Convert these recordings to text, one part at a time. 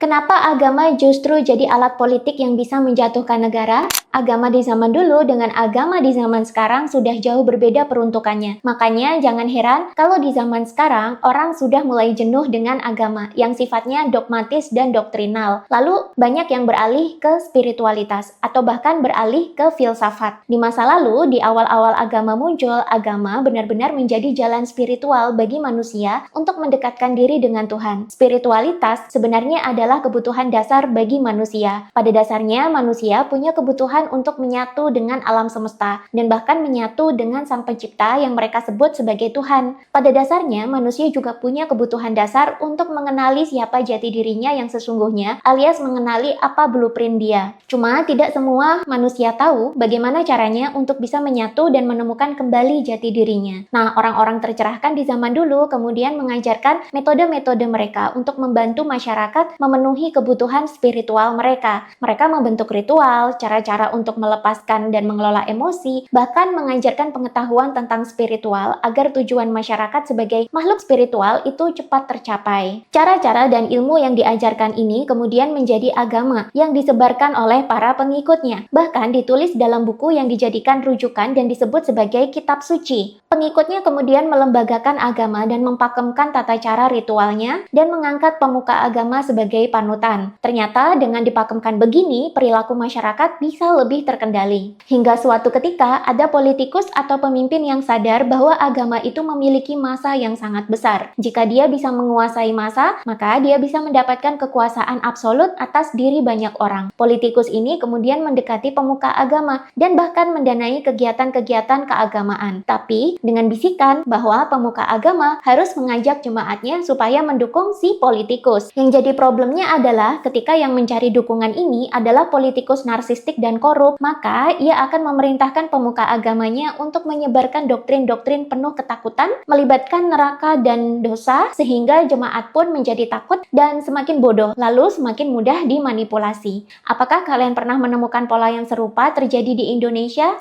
Kenapa agama justru jadi alat politik yang bisa menjatuhkan negara? Agama di zaman dulu dengan agama di zaman sekarang sudah jauh berbeda peruntukannya. Makanya jangan heran kalau di zaman sekarang orang sudah mulai jenuh dengan agama yang sifatnya dogmatis dan doktrinal. Lalu banyak yang beralih ke spiritualitas atau bahkan beralih ke filsafat. Di masa lalu, di awal-awal agama muncul, agama benar-benar menjadi jalan spiritual bagi manusia untuk mendekatkan diri dengan Tuhan. Spiritualitas sebenarnya adalah kebutuhan dasar bagi manusia. Pada dasarnya, manusia punya kebutuhan untuk menyatu dengan alam semesta dan bahkan menyatu dengan Sang Pencipta yang mereka sebut sebagai Tuhan. Pada dasarnya, manusia juga punya kebutuhan dasar untuk mengenali siapa jati dirinya yang sesungguhnya, alias mengenali apa blueprint dia. Cuma tidak semua manusia tahu bagaimana caranya untuk bisa menyatu dan menemukan kembali jati dirinya. Nah, orang-orang tercerahkan di zaman dulu kemudian mengajarkan metode-metode mereka untuk membantu masyarakat memenuhi kebutuhan spiritual mereka. Mereka membentuk ritual, cara-cara untuk melepaskan dan mengelola emosi, bahkan mengajarkan pengetahuan tentang spiritual agar tujuan masyarakat sebagai makhluk spiritual itu cepat tercapai. Cara-cara dan ilmu yang diajarkan ini kemudian menjadi agama yang disebarkan oleh para pengikutnya. Bahkan ditulis dalam buku yang dijadikan rujukan dan disebut sebagai kitab suci. Pengikutnya kemudian melembagakan agama dan mempakemkan tata cara ritualnya dan mengangkat pemuka agama sebagai panutan. Ternyata dengan dipakemkan begini, perilaku masyarakat bisa lebih terkendali. Hingga suatu ketika ada politikus atau pemimpin yang sadar bahwa agama itu memiliki massa yang sangat besar. Jika dia bisa menguasai massa, maka dia bisa mendapatkan kekuasaan absolut atas diri banyak orang. Politikus ini kemudian mendekati pemuka agama dan bahkan mendanai kegiatan-kegiatan keagamaan. Tapi dengan bisikan bahwa pemuka agama harus mengajak jemaatnya supaya mendukung si politikus. Yang jadi problemnya adalah ketika yang mencari dukungan ini adalah politikus narsistik dan korup, maka ia akan memerintahkan pemuka agamanya untuk menyebarkan doktrin-doktrin penuh ketakutan, melibatkan neraka dan dosa, sehingga jemaat pun menjadi takut dan semakin bodoh, lalu semakin mudah dimanipulasi. Apakah kalian pernah menemukan pola yang serupa terjadi di Indonesia?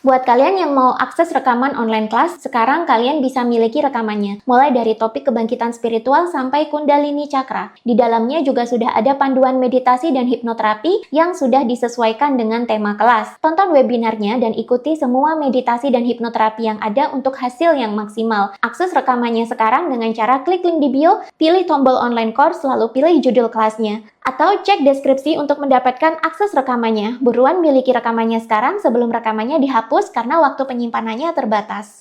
Buat kalian yang mau akses rekaman online kelas, sekarang kalian bisa miliki rekamannya, mulai dari topik kebangkitan spiritual sampai kundalini cakra. Di dalamnya juga sudah ada panduan meditasi dan hipnoterapi yang sudah disesuaikan dengan tema kelas. Tonton webinarnya dan ikuti semua meditasi dan hipnoterapi yang ada untuk hasil yang maksimal. Akses rekamannya sekarang dengan cara klik link di bio, pilih tombol online course, lalu pilih judul kelasnya. Atau cek deskripsi untuk mendapatkan akses rekamannya. Buruan miliki rekamannya sekarang sebelum rekamannya dihapus karena waktu penyimpanannya terbatas.